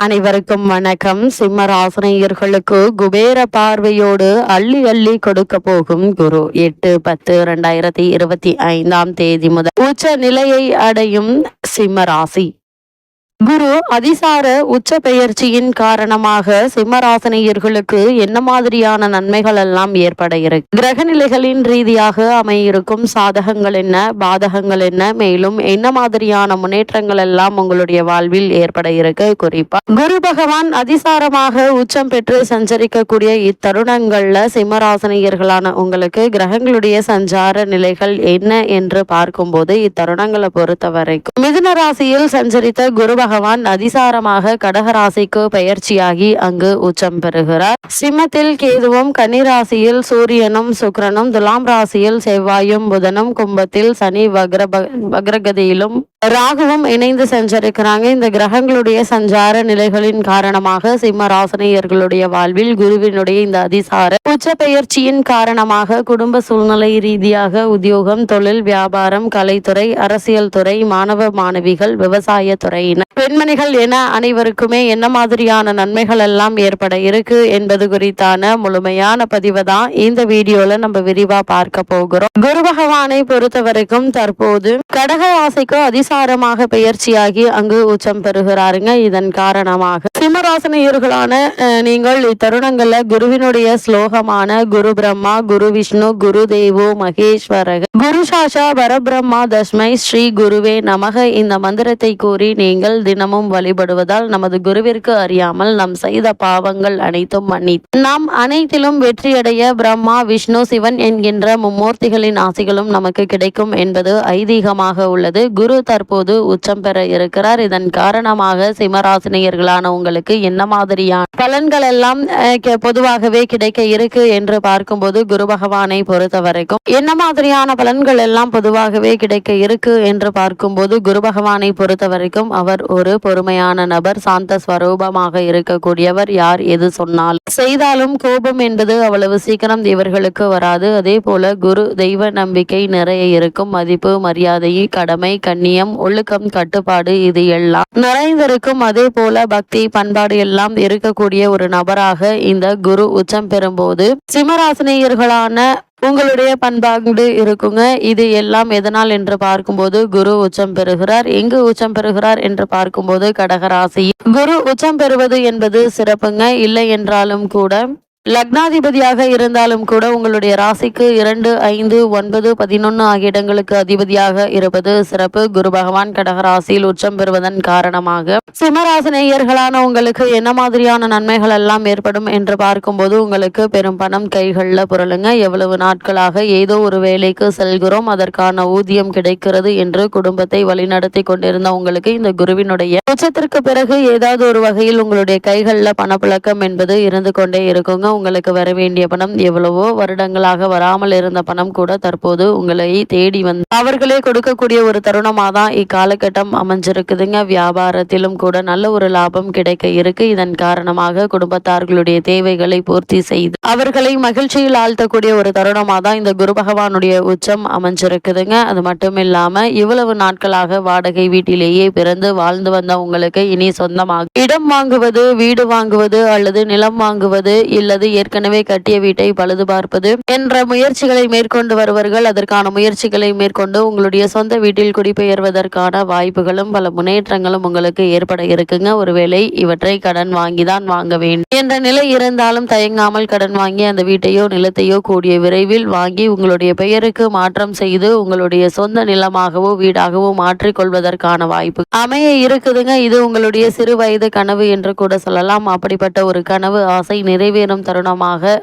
அனைவருக்கும் வணக்கம். சிம்ம ராசினியர்களுக்கு குபேர பார்வையோடு அள்ளி அள்ளி கொடுக்க போகும் குரு 8-10-2025 முதல் உச்ச நிலையை அடையும் சிம்ம ராசி. குரு அதிசார உச்ச பெயர்ச்சியின் காரணமாக சிம்மராசினியர்களுக்கு என்ன மாதிரியான நன்மைகள் எல்லாம் ஏற்பட இருக்கு, கிரக நிலைகளின் ரீதியாக அமையிருக்கும் சாதகங்கள் என்ன, பாதகங்கள் என்ன, மேலும் என்ன மாதிரியான முன்னேற்றங்கள் எல்லாம் உங்களுடைய வாழ்வில் ஏற்பட இருக்கு. குறிப்பா குரு பகவான் அதிசாரமாக உச்சம் பெற்று சஞ்சரிக்கக்கூடிய இத்தருணங்கள்ல சிம்மராசினியர்களான உங்களுக்கு கிரகங்களுடைய சஞ்சார நிலைகள் என்ன என்று பார்க்கும்போது இத்தருணங்களை பொறுத்த வரைக்கும் மிதுன ராசியில் சஞ்சரித்த குரு பகவான் அதிசாரமாக கடகராசிக்கு பெயர்ச்சியாகி அங்கு உச்சம் பெறுகிறார். சிம்மத்தில் கேதுவும், கன்னிராசியில் சூரியனும் சுக்கிரனும், துலாம் ராசியில் செவ்வாயும் புதனும், கும்பத்தில் சனி வக்ரகதியிலும் ராகுவும் இணைந்து சஞ்சரிக்கிறாங்க. இந்த கிரகங்களுடைய சஞ்சார நிலைகளின் காரணமாக சிம்ம ராசினியர்களுடைய வாழ்வில் குருவினுடைய இந்த அதிசார உச்ச பெயர்ச்சியின் காரணமாக குடும்ப சூழ்நிலை ரீதியாக உத்தியோகம், தொழில், வியாபாரம், கலைத்துறை, அரசியல் துறை, மாணவ மாணவிகள், விவசாய துறையினர், பெண்மணிகள் என அனைவருக்குமே என்ன மாதிரியான நன்மைகள் எல்லாம் ஏற்பட இருக்கு என்பது குறித்தான முழுமையான பதிவை தான் இந்த வீடியோல நம்ம விரிவா பார்க்க போகிறோம். குரு பகவானை பொறுத்த வரைக்கும் தற்போது கடக ராசிக்கு அதிசாரமாக பெயர்ச்சியாகி அங்கு உச்சம் பெறுகிறாருங்க. இதன் காரணமாக சிம்மராசினியர்களான நீங்கள் இத்தருணங்கள்ல குருவினுடைய ஸ்லோகமான குரு பிரம்மா, குரு விஷ்ணு, குரு தேவோ மகேஸ்வரக, குரு சாஷா பரபிரம்மா தஸ்மை ஸ்ரீ குருவே நமக இந்த மந்திரத்தை கூறி நீங்கள் தினமும் வழிபடுவதால் நமது குருவிற்கு அறியாமல் நாம் செய்த பாவங்கள் அனைத்தும் மன்னித்து நாம் அனைத்திலும் வெற்றியடைய பிரம்மா, விஷ்ணு, சிவன் என்கின்ற மும்மூர்த்திகளின் ஆசைகளும் நமக்கு கிடைக்கும் என்பது ஐதீகமாக உள்ளது. குரு தற்போது உச்சம் பெற இருக்கிறார். இதன் காரணமாக சிம்மராசினியர்களான உங்களுக்கு என்ன மாதிரியான பலன்கள் எல்லாம் பொதுவாகவே கிடைக்க இருக்கு என்று பார்க்கும்போது குரு பகவானை பொறுத்த வரைக்கும் என்ன மாதிரியான பலன்கள் எல்லாம் பொதுவாகவே கிடைக்க இருக்கு என்று பார்க்கும்போது குரு பகவானை பொறுத்த வரைக்கும் அவர் ஒரு பொறுமையான நபர், சாந்த ஸ்வரூபமாக இருக்கக்கூடியவர். யார் எது சொன்னால் செய்தாலும் கோபம் என்பது அவ்வளவு சீக்கிரம் இவர்களுக்கு வராது. அதே போல குரு தெய்வ நம்பிக்கை நிறைய இருக்கும். மதிப்பு, மரியாதை, கடமை, கண்ணியம், ஒழுக்கம், கட்டுப்பாடு இது எல்லாம் நிறைந்திருக்கும். அதே போல பக்தி, பண்பாடு எல்லாம் இருக்கக்கூடிய ஒரு நபராக இந்த குரு உச்சம் பெறும்போது சிம்மராசினியர்களான உங்களுடைய பண்பாடு இருக்குங்க. இது எல்லாம் எதனால் என்று பார்க்கும்போது குரு உச்சம் பெறுகிறார். எங்கு உச்சம் பெறுகிறார் என்று பார்க்கும்போது கடகராசி. குரு உச்சம் பெறுவது என்பது சிறப்புங்க. இல்லை என்றாலும் கூட லக்னாதிபதியாக இருந்தாலும் கூட உங்களுடைய ராசிக்கு 2, 5, 9, 11 ஆகிய இடங்களுக்கு அதிபதியாக இருப்பது சிறப்பு. குரு பகவான் கடகராசியில் உச்சம் பெறுவதன் காரணமாக சிம்மராசினியர்களான உங்களுக்கு என்ன மாதிரியான நன்மைகள் எல்லாம் ஏற்படும் என்று பார்க்கும்போது உங்களுக்கு பெரும் பணம் கைகளில் புரளுங்க. எவ்வளவு நாட்களாக ஏதோ ஒரு வேலைக்கு செல்கிறோம், அதற்கான ஊதியம் கிடைக்கிறது என்று குடும்பத்தை வழிநடத்தி கொண்டிருந்த உங்களுக்கு இந்த குருவினுடைய உச்சத்திற்கு பிறகு ஏதாவது ஒரு வகையில் உங்களுடைய கைகளில் பணப்புழக்கம் என்பது இருந்து கொண்டே இருக்குங்க. உங்களுக்கு வர வேண்டிய பணம், எவ்வளவோ வருடங்களாக வராமல் இருந்த பணம் கூட தற்போது உங்களை தேடி வந்து அவர்களே கொடுக்கக்கூடிய ஒரு தருணமாக தான் இக்காலகட்டம் அமைஞ்சிருக்குதுங்க. வியாபாரத்திலும் கூட நல்ல ஒரு லாபம் கிடைக்க இருக்கு. இதன் காரணமாக குடும்பத்தார்களுடைய தேவைகளை பூர்த்தி செய்து அவர்களை மகிழ்ச்சியில் ஆழ்த்தக்கூடிய ஒரு தருணமாக தான் இந்த குரு பகவானுடைய உச்சம் அமைஞ்சிருக்குதுங்க. அது மட்டும் இல்லாம இவ்வளவு நாட்களாக வாடகை வீட்டிலேயே பிறந்து வாழ்ந்து வந்த உங்களுக்கு இனி சொந்தமாக இடம் வாங்குவது, வீடு வாங்குவது அல்லது நிலம் வாங்குவது இல்லது ஏற்கனவே கட்டிய வீட்டை பழுது பார்ப்பது என்ற முயற்சிகளை மேற்கொண்டு வருவர்கள் அதற்கான முயற்சிகளை மேற்கொண்டு உங்களுடைய சொந்த வீட்டில் குடிபெயர்வதற்கான வாய்ப்புகளும் பல முன்னேற்றங்களும் உங்களுக்கு ஏற்பட இருக்குங்க. ஒருவேளை இவற்றை கடன் வாங்கிதான் வாங்க வேண்டும் என்ற நிலை இருந்தாலும் தயங்காமல் கடன் வாங்கி அந்த வீட்டையோ நிலத்தையோ கூடிய விரைவில் வாங்கி உங்களுடைய பெயருக்கு மாற்றம் செய்து உங்களுடைய சொந்த நிலமாகவோ வீடாகவோ மாற்றிக்கொள்வதற்கான வாய்ப்பு அமைய இருக்குதுங்க. இது உங்களுடைய சிறு வயது கனவு என்று கூட சொல்லலாம். அப்படிப்பட்ட ஒரு கனவு ஆசை நிறைவேறும் தருணமாக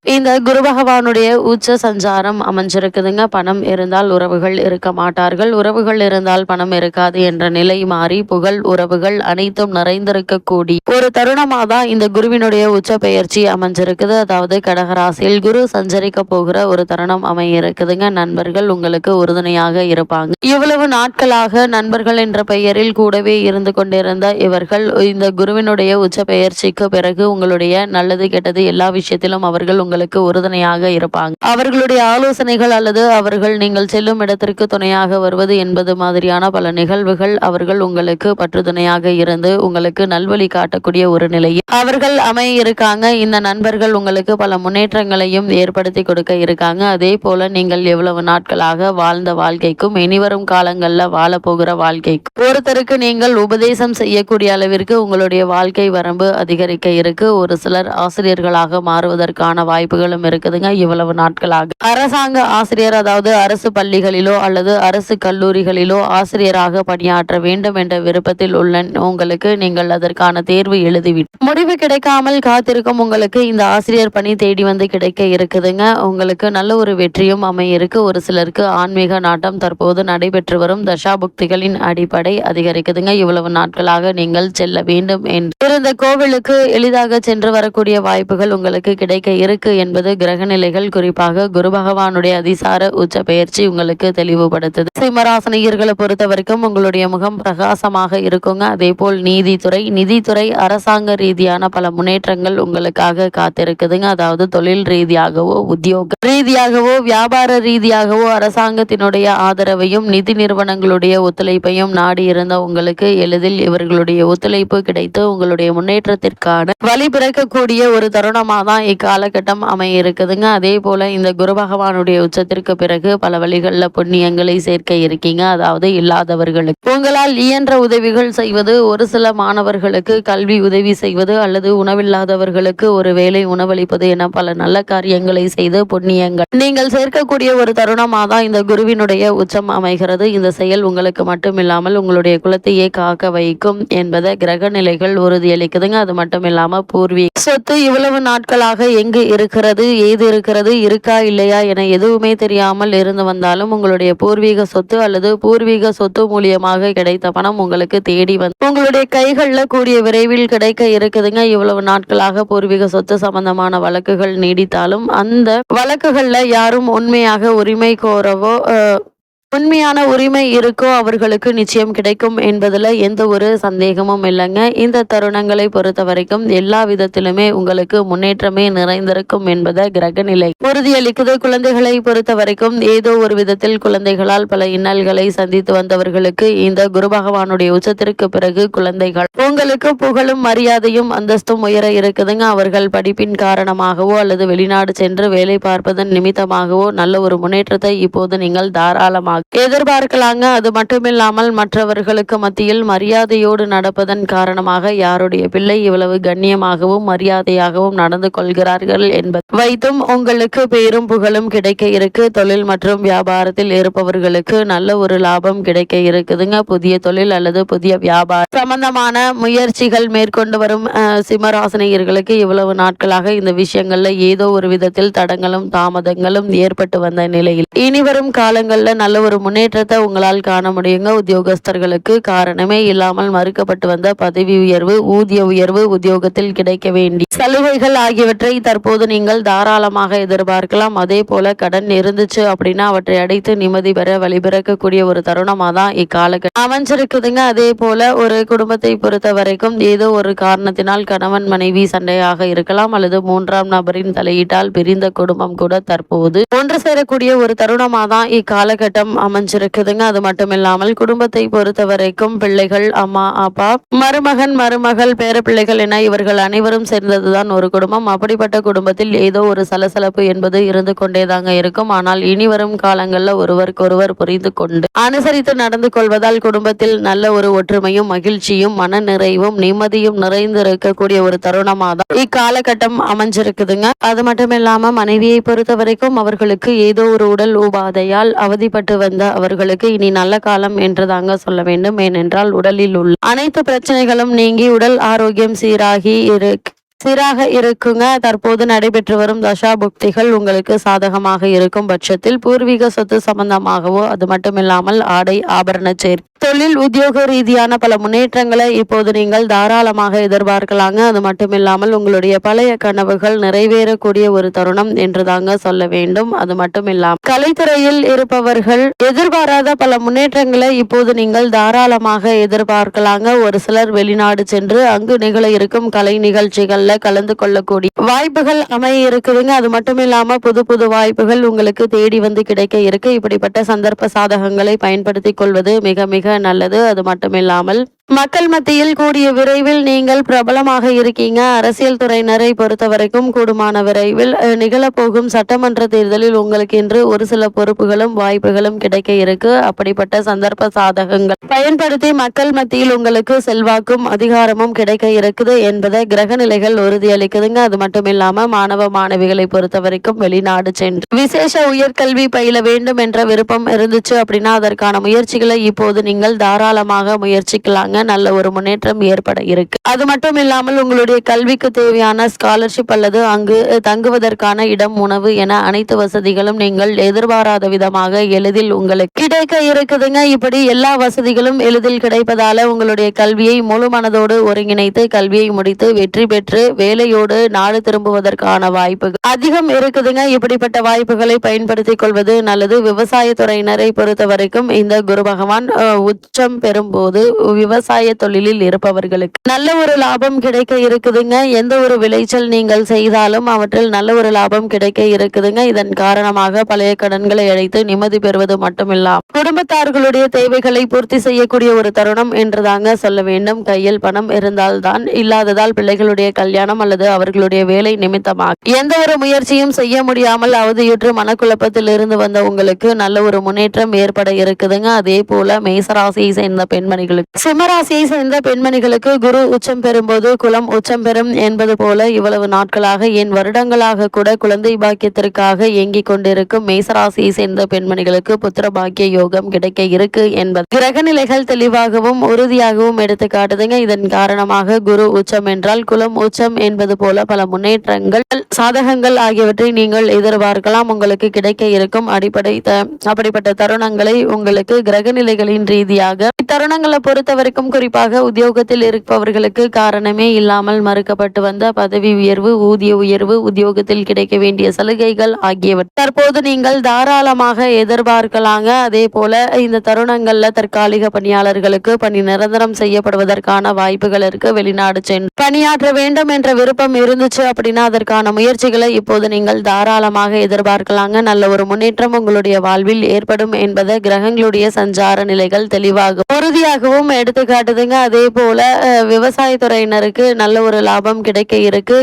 இந்த குரு பகவானுடைய உச்ச சஞ்சாரம் அமைஞ்சிருக்குதுங்க. பணம் இருந்தால் உறவுகள் இருக்க மாட்டார்கள், உறவுகள் இருந்தால் பணம் இருக்காது என்ற நிலை மாறி புகழ், உறவுகள் அனைத்தும் நிறைந்திருக்கக்கூடிய ஒரு தருணமாக தான் இந்த குருவினுடைய உச்ச பெயர்ச்சி அமைஞ்சிருக்குது. அதாவது கடகராசியில் குரு சஞ்சரிக்க போகிற ஒரு தருணம் அமைய இருக்குதுங்க. நண்பர்கள் உங்களுக்கு உறுதுணையாக இருப்பாங்க. இவ்வளவு நாட்களாக நண்பர்கள் என்ற பெயரில் கூடவே இருந்து கொண்டிருந்த இவர்கள் இந்த குருவினுடைய உச்ச பெயர்ச்சிக்கு பிறகு உங்களுடைய நல்லது கெட்டது எல்லா விஷயத்திலும் அவர்கள் உங்களுக்கு உறுதுணையாக இருப்பாங்க. அவர்களுடைய ஆலோசனைகள் அல்லது அவர்கள் நீங்கள் செல்லும் இடத்திற்கு துணையாக வருவது என்பது மாதிரியான பல நிகழ்வுகள் அவர்கள் உங்களுக்கு பற்றுதுணையாக இருந்து உங்களுக்கு நல்வழி காட்டக்கூடிய ஒரு நிலையில் அவர்கள் அமைய இருக்காங்க. இந்த நண்பர்கள் உங்களுக்கு பல முன்னேற்றங்களையும் ஏற்படுத்தி கொடுக்க இருக்காங்க. அதே போல நீங்கள் எவ்வளவு நாட்களாக வாழ்ந்த வாழ்க்கைக்கும் இனிவரும் காலங்கள்ல வாழ போகிற வாழ்க்கைக்கும் ஒருத்தருக்கு நீங்கள் உபதேசம் செய்யக்கூடிய அளவிற்கு உங்களுடைய வாழ்க்கை வரம்பு அதிகரிக்க இருக்கு. ஒரு சிலர் ஆசிரியர்களாக மாறுவதற்கான வாய்ப்புகளும் இருக்குதுங்க. இவ்வளவு நாட்களாக அரசாங்க ஆசிரியர், அதாவது அரசு பள்ளிகளிலோ அல்லது அரசு கல்லூரிகளிலோ ஆசிரியராக பணியாற்ற வேண்டும் என்ற விருப்பத்தில் உள்ள உங்களுக்கு நீங்கள் அதற்கான தேர்வு எழுதிவிட்டு முடிவு கிடைக்காமல் காத்திருக்கும் உங்களுக்கு இந்த ஆசிரியர் பணி தேடி வந்து கிடைக்க இருக்குதுங்க. உங்களுக்கு நல்ல ஒரு வெற்றியும் அமைய இருக்கு. ஒரு சிலருக்கு ஆன்மீக நாட்டம் தற்போது நடைபெற்று வரும் தசாபுக்திகளின் அடிப்படை அதிகரிக்குதுங்க. இவ்வளவு நாட்களாக நீங்கள் செல்ல வேண்டும் என்று இருந்த கோவிலுக்கு எளிதாக சென்று வரக்கூடிய வாய்ப்புகள் உங்களுக்கு கிடைக்க இருக்கு என்பது கிரகநிலைகள், குறிப்பாக குரு பகவானுடைய அதிசார உச்ச பெயர்ச்சி உங்களுக்கு தெளிவுபடுத்துது. சிம்மராசினியர்களை பொறுத்த வரைக்கும் உங்களுடைய முகம் பிரகாசமாக இருக்குங்க. அதே போல் நிதித்துறை அரசாங்க ரீதியான பல முன்னேற்றங்கள் உங்களுக்காக காத்திருக்குதுங்க. அதாவது தொழில் ரீதியாகவோ உத்தியோக ரீதியாகவோ வியாபார ரீதியாகவோ அரசாங்கத்தினுடைய ஆதரவையும் நிதி நிறுவனங்களுடைய ஒத்துழைப்பையும் நாடி இருந்த உங்களுக்கு எளிதில் இவர்களுடைய ஒத்துழைப்பு கிடைத்து உங்களுடைய முன்னேற்றத்திற்கான வழி பிறக்கக்கூடிய ஒரு தருணமாக தான் இக்காலகட்டம் அமைய இருக்குதுங்க. அதே போல இந்த குரு பகவானுடைய உச்சத்திற்கு பிறகு பல வழிகளில் புண்ணியங்களை சேர்க்க இருக்கீங்க. அதாவது இல்லாதவர்களுக்கு உங்களால் இயன்ற உதவிகள் செய்வது, ஒரு சில மாணவர்களுக்கு கல்வி உதவி செய்வது அல்லது உணவில்லாதவர்களுக்கு ஒரு வேளை உணவளிப்பது என பல நல்ல காரியங்களை செய்து புண்ணியங்கள் நீங்கள் சேர்க்கக்கூடிய ஒரு தருணமாக தான் இந்த குருவினுடைய உச்சம் அமைகிறது. இந்த செயல் உங்களுக்கு மட்டுமில்லாமல் உங்களுடைய குலத்தையே காக்க வைக்கும் என்பதை கிரக நிலைகள் உறுதியளிக்குதுங்க. அது மட்டும் இல்லாம பூர்வீக சொத்து இவ்வளவு நாட்களாக எங்கு இருக்கிறது, ஏது இருக்கிறது, இருக்கா இல்லையா என எதுவுமே தெரியாமல் இருந்து வந்தாலும் உங்களுடைய பூர்வீக சொத்து அல்லது பூர்வீக சொத்து மூலியமாக கிடைத்த பணம் உங்களுக்கு தேடி வந்து உங்களுடைய கைகளில் கூடிய விரைவில் கிடைக்க இருக்குதுங்க. இவ்வளவு நாட்களாக பூர்வீக சொத்து சம்பந்தமான வழக்குகள் நீடித்தாலும் அந்த வழக்குகள்ல யாரும் உண்மையாக உரிமை கோரவோ உண்மையான உரிமை இருக்கோ அவர்களுக்கு நிச்சயம் கிடைக்கும் என்பதில் எந்த ஒரு சந்தேகமும் இல்லைங்க. இந்த தருணங்களை பொறுத்த வரைக்கும் எல்லா விதத்திலுமே உங்களுக்கு முன்னேற்றமே நிறைந்திருக்கும் என்பதை கிரகநிலை உறுதியளிக்குது. குழந்தைகளை பொறுத்த வரைக்கும் ஏதோ ஒரு விதத்தில் குழந்தைகளால் பல இன்னல்களை சந்தித்து வந்தவர்களுக்கு இந்த குரு பகவானுடைய உச்சத்திற்கு பிறகு குழந்தைகள் உங்களுக்கு புகழும் மரியாதையும் அந்தஸ்தும் உயர இருக்குதுங்க. அவர்கள் படிப்பின் காரணமாகவோ அல்லது வெளிநாடு சென்று வேலை பார்ப்பதன் நிமித்தமாகவோ நல்ல ஒரு முன்னேற்றத்தை இப்போது நீங்கள் தாராளமாக எதிர்பார்க்கலாங்க. அது மட்டுமில்லாமல் மற்றவர்களுக்கு மத்தியில் மரியாதையோடு நடப்பதன் காரணமாக யாருடைய பிள்ளை இவ்வளவு கண்ணியமாகவும் மரியாதையாகவும் நடந்து கொள்கிறார்கள் என்பது வைத்தும் உங்களுக்கு பேரும் புகழும் கிடைக்க இருக்கு. தொழில் மற்றும் வியாபாரத்தில் இருப்பவர்களுக்கு நல்ல ஒரு லாபம் கிடைக்க இருக்குதுங்க. புதிய தொழில் அல்லது புதிய வியாபார சம்பந்தமான முயற்சிகள் மேற்கொண்டு வரும் சிம்மராசினியர்களுக்கு இவ்வளவு நாட்களாக இந்த விஷயங்கள்ல ஏதோ ஒரு விதத்தில் தடங்களும் தாமதங்களும் ஏற்பட்டு வந்த நிலையில் இனிவரும் காலங்கள்ல நல்ல ஒரு முன்னேற்றத்தை உங்களால் காண முடியுங்க. உத்தியோகஸ்தர்களுக்கு காரணமே இல்லாமல் மறுக்கப்பட்டு வந்த பதவி உயர்வு, ஊதிய உயர்வு, உத்தியோகத்தில் கிடைக்க வேண்டிய சலுகைகள் ஆகியவற்றை தற்போது நீங்கள் தாராளமாக எதிர்பார்க்கலாம். அதே போல கடன் இருந்துச்சு அப்படின்னா அவற்றை அடைத்து நிம்மதி பெற வழிபிறக்கக்கூடிய ஒரு தருணமாக தான் இக்காலகட்டம் அமைஞ்சிருக்குதுங்க. அதே போல ஒரு குடும்பத்தை பொறுத்த வரைக்கும் ஏதோ ஒரு காரணத்தினால் கணவன் மனைவி சண்டையாக இருக்கலாம் அல்லது மூன்றாம் நபரின் தலையீட்டால் பிரிந்த குடும்பம் கூட தற்போது ஒன்று சேரக்கூடிய ஒரு தருணமாக தான் இக்காலகட்டம் அமைஞ்சிருக்குதுங்க. அது மட்டும் இல்லாமல் குடும்பத்தை பொறுத்த வரைக்கும் பிள்ளைகள், அம்மா அப்பா, மருமகன் மருமகள், பேர பிள்ளைகள் என இவர்கள் அனைவரும் சேர்ந்ததுதான் ஒரு குடும்பம். அப்படிப்பட்ட குடும்பத்தில் ஏதோ ஒரு சலசலப்பு என்பது இருந்து கொண்டேதாங்க இருக்கும். ஆனால் இனி வரும் காலங்களில் ஒருவருக்கொருவர் புரிந்து கொண்டு அனுசரித்து நடந்து கொள்வதால் குடும்பத்தில் நல்ல ஒரு ஒற்றுமையும் மகிழ்ச்சியும் மன நிறைவும் நிம்மதியும் நிறைந்து இருக்கக்கூடிய ஒரு தருணமாக தான் இக்காலகட்டம் அமைஞ்சிருக்குதுங்க. அது மட்டும் இல்லாம மனைவியை பொறுத்த வரைக்கும் அவர்களுக்கு ஏதோ ஒரு உடல் உபாதையால் அவதிப்பட்டு வந்த அவர்களுக்கு இனி நல்ல காலம் என்று தாங்க சொல்ல வேண்டும். ஏனென்றால் உடலில் உள்ள அனைத்து பிரச்சனைகளும் நீங்கி உடல் ஆரோக்கியம் சீராக இருக்குங்க. தற்போது நடைபெற்று வரும் தசாபுக்திகள் உங்களுக்கு சாதகமாக இருக்கும் பட்சத்தில் பூர்வீக சொத்து சம்பந்தமாகவோ அது மட்டுமில்லாமல் ஆடை ஆபரண சேர்க்கை தொழில் உத்தியோக ரீதியான பல முன்னேற்றங்களை இப்போது நீங்கள் தாராளமாக எதிர்பார்க்கலாங்க. அது மட்டுமில்லாமல் உங்களுடைய பழைய கனவுகள் நிறைவேறக்கூடிய ஒரு தருணம் என்று தாங்க சொல்ல வேண்டும். அது மட்டுமில்லாமல் கலைத்துறையில் இருப்பவர்கள் எதிர்பாராத பல முன்னேற்றங்களை இப்போது நீங்கள் தாராளமாக எதிர்பார்க்கலாங்க. ஒரு சிலர் வெளிநாடு சென்று அங்கு நிகழ இருக்கும் கலை நிகழ்ச்சிகள்ல கலந்து கொள்ளக்கூடிய வாய்ப்புகள் அமைய இருக்குதுங்க. அது மட்டும் இல்லாம புது புது வாய்ப்புகள் உங்களுக்கு தேடி வந்து கிடைக்க இருக்கு. இப்படிப்பட்ட சந்தர்ப்ப சாதகங்களை பயன்படுத்திக் கொள்வது மிக மிக நல்லது. அது மட்டுமில்லாமல் மக்கள் மத்தியில் கூடிய விரைவில் நீங்கள் பிரபலமாக இருக்கீங்க. அரசியல் துறையினரை பொறுத்த வரைக்கும் கூடுமான விரைவில் நிகழப்போகும் சட்டமன்ற தேர்தலில் உங்களுக்கு இன்று ஒரு சில பொறுப்புகளும் வாய்ப்புகளும் கிடைக்க இருக்கு. அப்படிப்பட்ட சந்தர்ப்ப சாதகங்கள் பயன்படுத்தி மக்கள் மத்தியில் உங்களுக்கு செல்வாக்கும் அதிகாரமும் கிடைக்க இருக்குது என்பதை கிரக நிலைகள் உறுதியளிக்குதுங்க. அது மட்டும் இல்லாம மாணவ மாணவிகளை பொறுத்த வரைக்கும் வெளிநாடு சென்று விசேஷ உயர்கல்வி பயில வேண்டும் என்ற விருப்பம் இருந்துச்சு அப்படின்னா அதற்கான முயற்சிகளை இப்போது நீங்கள் தாராளமாக முயற்சிக்கலாங்க. நல்ல ஒரு முன்னேற்றம் ஏற்பட இருக்கு. அது மட்டும் இல்லாமல் உங்களுடைய கல்விக்கு தேவையான ஸ்காலர்ஷிப் அல்லது அங்கு தங்குவதற்கான இடம், உணவு என அனைத்து வசதிகளும் நீங்கள் எதிர்பாராத விதமாக எளிதில் உங்களுக்கு கிடைக்க இருக்குதுங்க. இப்படி எல்லா வசதிகளும் எளிதில் கிடைப்பதால உங்களுடைய கல்வியை முழு மனதோடு ஒருங்கிணைத்து கல்வியை முடித்து வெற்றி பெற்று வேலையோடு நாடு திரும்புவதற்கான வாய்ப்புகள் அதிகம் இருக்குதுங்க. இப்படிப்பட்ட வாய்ப்புகளை பயன்படுத்திக் கொள்வது நல்லது. விவசாய துறையினரை பொறுத்த வரைக்கும் இந்த குரு பகவான் உச்சம் பெறும்போது விவசாய தொழிலில் இருப்பவர்களுக்கு நல்ல ஒரு லாபம் கிடைக்க இருக்குதுங்க. எந்த ஒரு விளைச்சல் நீங்கள் செய்தாலும் அவற்றில் நல்ல ஒரு லாபம் கிடைக்க இருக்குதுங்க. இதன் காரணமாக பழைய கடன்களை அழைத்து நிம்மதி பெறுவது மட்டுமில்லாமல் குடும்பத்தார்களுடைய தேவைகளை பூர்த்தி செய்யக்கூடிய ஒரு தருணம் என்றுதாங்க சொல்ல வேண்டும். கையில் பணம் இருந்தால்தான், இல்லாததால் பிள்ளைகளுடைய கல்யாணம் அல்லது அவர்களுடைய வேலை நிமித்தமாக எந்த ஒரு முயற்சியும் செய்ய முடியாமல் அவதியுற்று மனக்குழப்பத்தில் இருந்து வந்த உங்களுக்கு நல்ல ஒரு முன்னேற்றம் ஏற்பட இருக்குதுங்க. அதே போல மேசராசியை சேர்ந்த பெண்மணிகளுக்கு சிம்மராசியை சேர்ந்த பெண்மணிகளுக்கு குரு உச்சம் பெறும்போது குலம் உச்சம் பெறும் என்பது போல இவ்வளவு நாட்களாக என் வருடங்களாக கூட குழந்தை பாக்கியத்திற்காக இயங்கிக் கொண்டிருக்கும் மேசராசியை சேர்ந்த பெண்மணிகளுக்கு புத்திர பாக்கிய யோகம் கிடைக்க இருக்கு என்பது கிரக நிலைகள் தெளிவாகவும் உறுதியாகவும் எடுத்து காட்டுதுங்க. இதன் காரணமாக குரு உச்சம் என்றால் குலம் உச்சம் என்பது போல பல முன்னேற்றங்கள் சாதகங்கள் ஆகியவற்றை நீங்கள் எதிர்பார்க்கலாம். உங்களுக்கு கிடைக்க இருக்கும் அப்படிப்பட்ட தருணங்களை உங்களுக்கு கிரக நிலைகளின் ரீதியாக இத்தருணங்களை பொறுத்த வரைக்கும் குறிப்பாக உத்தியோகத்தில் இருப்பவர்களுக்கு காரணமே இல்லாமல் மறுக்கப்பட்டு வந்த பதவி உயர்வு, ஊதிய உயர்வு, உத்தியோகத்தில் கிடைக்க வேண்டிய சலுகைகள் ஆகியவற்றை தற்போது நீங்கள் தாராளமாக எதிர்பார்க்கலாங்க. அதே போல இந்த தருணங்கள்ல தற்காலிக பணியாளர்களுக்கு பணி நிரந்தரம் செய்யப்படுவதற்கான வாய்ப்புகள் இருக்கு. வெளிநாடு சென்று பணியாற்ற வேண்டும் என்ற விருப்பம் இருந்துச்சு அப்படின்னா அதற்கான முயற்சிகளை இப்போது நீங்கள் தாராளமாக எதிர்பார்க்கலாங்க. நல்ல ஒரு முன்னேற்றம் உங்களுடைய வாழ்வில் ஏற்படும் என்பதை கிரகங்களுடைய சஞ்சார நிலைகள் தெளிவாக உறுதியாகவும் எடுத்து காட்டுதுங்க. அதே போல விவசாயத்துறையினருக்கு நல்ல ஒரு லாபம் கிடைக்க இருக்கு.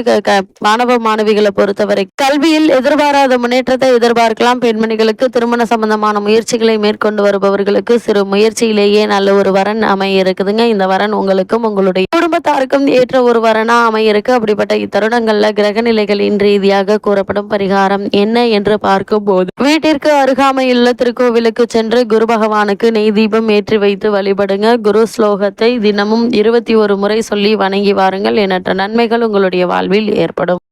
மாணவ மாணவிகளை பொறுத்தவரை கல்வியில் எதிர்பாராத முன்னேற்றத்தை எதிர்பார்க்கலாம். பெண்மணிகளுக்கு திருமண சம்பந்தமான முயற்சிகளை மேற்கொண்டு வருபவர்களுக்கு சிறு முயற்சியிலேயே நல்ல ஒரு வரன் அமைய இருக்குதுங்க. இந்த வரன் உங்களுக்கும் உங்களுடைய குடும்பத்தாருக்கும் ஏற்ற ஒரு வரனா அமைய இருக்கு. அப்படிப்பட்ட இத்தருணங்கள்ல கிரக நிலைகளின் ரீதியாக கூறப்படும் பரிகாரம் என்ன என்று பார்க்கும் போது வீட்டிற்கு அருகாமையுள்ள திருக்கோவிலுக்கு சென்று குரு பகவானுக்கு நெய் தீபம் ஏற்றி வைத்து வழிபடுங்க. குரு ஸ்லோகத்தை தினமும் 21 முறை சொல்லி வணங்கி வாருங்கள். எண்ணற்ற நன்மைகள் உங்களுடைய வாழ்வில் ஏற்படும்.